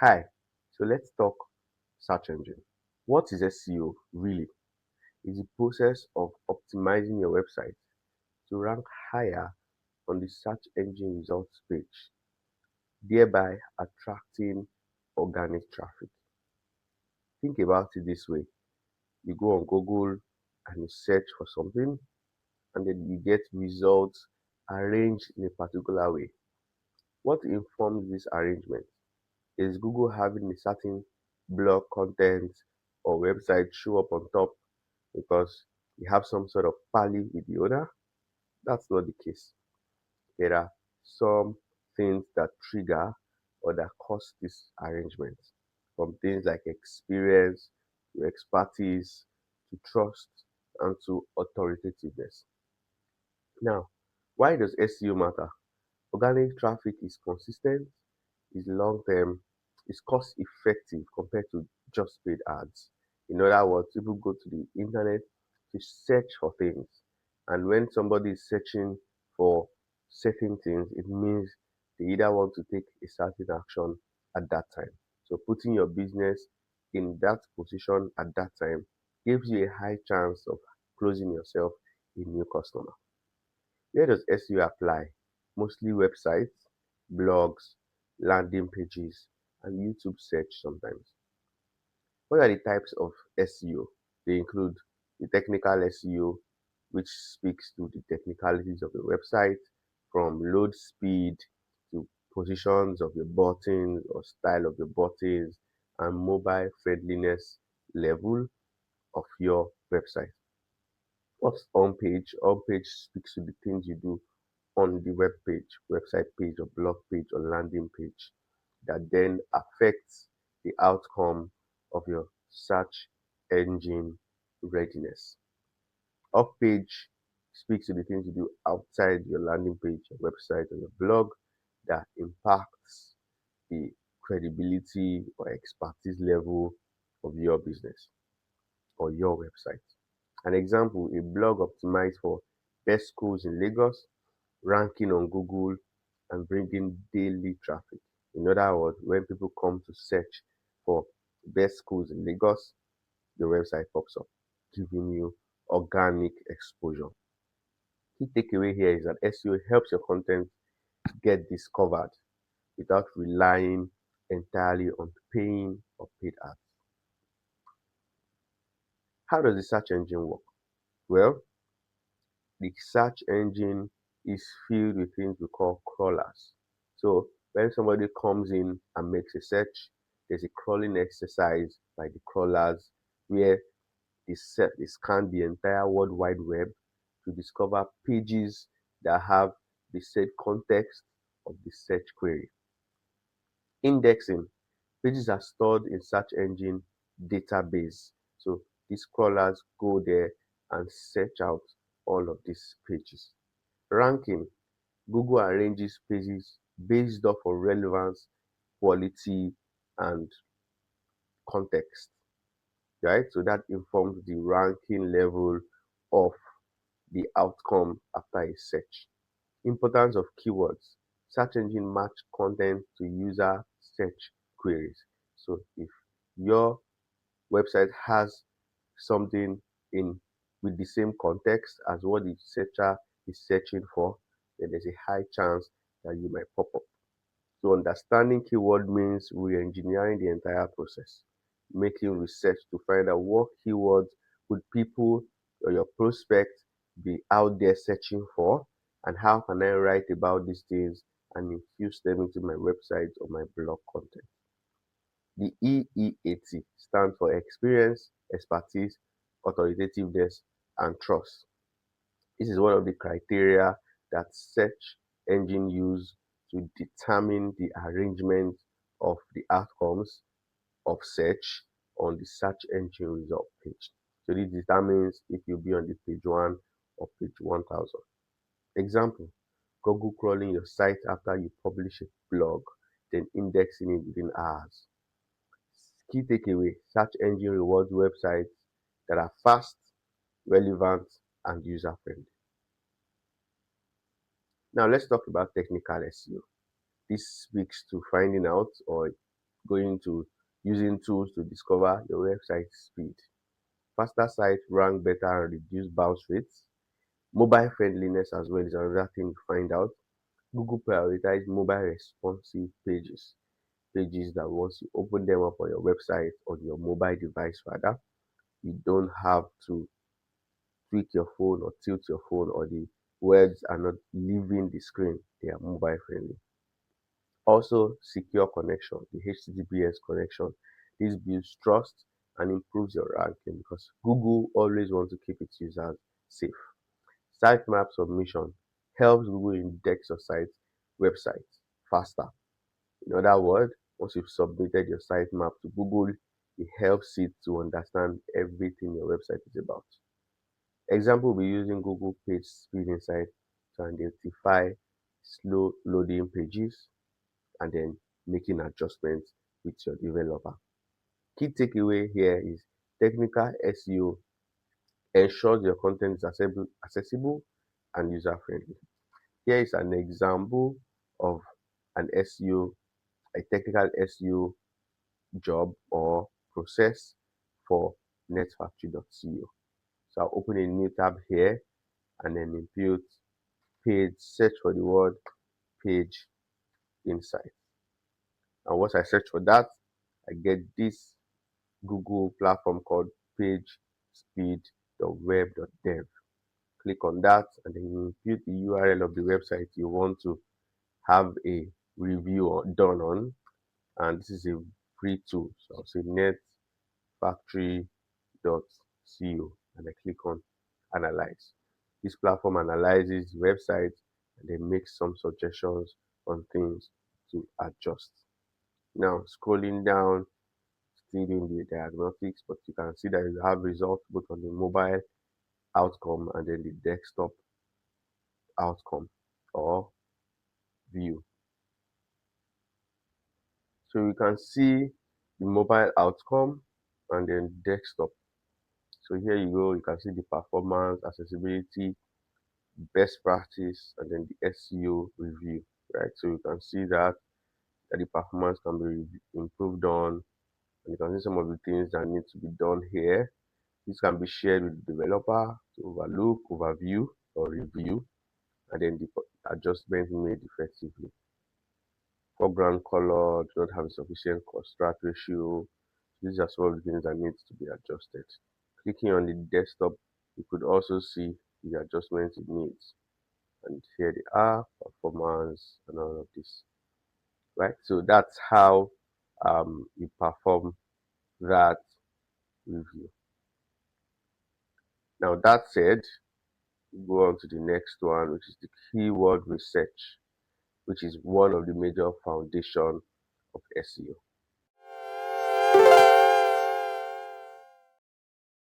Hi, so let's talk search engine. What is SEO really? It's the process of optimizing your website to rank higher on the search engine results page, thereby attracting organic traffic. Think about it this way. You go on Google and you search for something and then you get results arranged in a particular way. What informs this arrangement? Is Google having a certain blog content or website show up on top because you have some sort of pally with the owner? That's not the case. There are some things that trigger or that cause this arrangement, from things like experience to expertise to trust and to authoritativeness. Now, why does SEO matter? Organic traffic is consistent, is long term, is cost effective compared to just paid ads. In other words, people go to the internet to search for things. And when somebody is searching for certain things, it means they either want to take a certain action at that time. So putting your business in that position at that time gives you a high chance of closing yourself a new customer. Where does SEO apply? Mostly websites, blogs, landing pages, and YouTube search sometimes. What are the types of SEO? They include the technical SEO, which speaks to the technicalities of the website, from load speed to positions of your buttons or style of your buttons and mobile friendliness level of your website. What's on page? On page speaks to the things you do on the web page, website page or blog page or landing page that then affects the outcome of your search engine readiness. Off page speaks to the things you do outside your landing page, your website, or your blog that impacts the credibility or expertise level of your business or your website. An example, a blog optimized for best schools in Lagos, ranking on Google and bringing daily traffic. In other words, when people come to search for best schools in Lagos, the website pops up, giving you organic exposure. Key takeaway here is that SEO helps your content get discovered without relying entirely on paying or paid ads. How does the search engine work? Well, the search engine is filled with things we call crawlers. So when somebody comes in and makes a search, there's a crawling exercise by the crawlers where they scan the entire World Wide Web to discover pages that have the said context of the search query. Indexing. Pages are stored in search engine database. So these crawlers go there and search out all of these pages. Ranking. Google arranges pages based off of relevance, quality, and context, right? So that informs the ranking level of the outcome after a search. Importance of keywords. Search engine match content to user search queries. So if your website has something in with the same context as what the searcher is searching for, then there's a high chance that you might pop up. So understanding keyword means re-engineering the entire process, making research to find out what keywords would people or your prospect be out there searching for, and how can I write about these things and infuse them into my website or my blog content. The EEAT stands for experience, expertise, authoritativeness, and trust. This is one of the criteria that search engine use to determine the arrangement of the outcomes of search on the search engine result page. So this determines if you'll be on the page 1 or page 1000. Example, Google crawling your site after you publish a blog, then indexing it within hours. Key takeaway, search engine rewards websites that are fast, relevant, and user friendly. Now let's talk about technical SEO. This speaks to finding out or going to using tools to discover your website speed. Faster sites rank better and reduce bounce rates. Mobile friendliness as well is another thing to find out. Google prioritize mobile responsive pages, pages that once you open them up on your website on your mobile device rather, you don't have to tweak your phone or tilt your phone, or the words are not leaving the screen. They are mobile friendly. Also, secure connection, the HTTPS connection. This builds trust and improves your ranking because Google always wants to keep its users safe. Sitemap submission helps Google index your website faster. In other words, once you've submitted your sitemap to Google, it helps it to understand everything your website is about. Example, we're using Google Page Speed Insight to identify slow loading pages and then making adjustments with your developer. Key takeaway here is technical SEO ensures your content is accessible and user friendly. Here is an example of an SEO, a technical SEO job or process for netfactory.co. So I'll open a new tab here and then input page, search for the word page insight. And once I search for that, I get this Google platform called pagespeed.web.dev. Click on that and then you input the URL of the website you want to have a review done on. And this is a free tool. So I'll say netfactory.co and I click on analyze. This platform analyzes websites and then makes some suggestions on things to adjust. Now scrolling down, still doing the diagnostics, but you can see that you have results both on the mobile outcome and then the desktop outcome or view. So you can see the mobile outcome and then desktop. So here you go, you can see the performance, accessibility, best practice, and then the SEO review, right? So you can see that the performance can be improved on, and you can see some of the things that need to be done here. This can be shared with the developer to overlook, overview, or review, and then the adjustments made effectively. Foreground color do not have a sufficient contrast ratio. These are some of the things that needs to be adjusted. Clicking on the desktop, you could also see the adjustments it needs. And here they are, performance and all of this. Right? So that's how you perform that review. Now that said, we go on to the next one, which is the keyword research, which is one of the major foundation of SEO.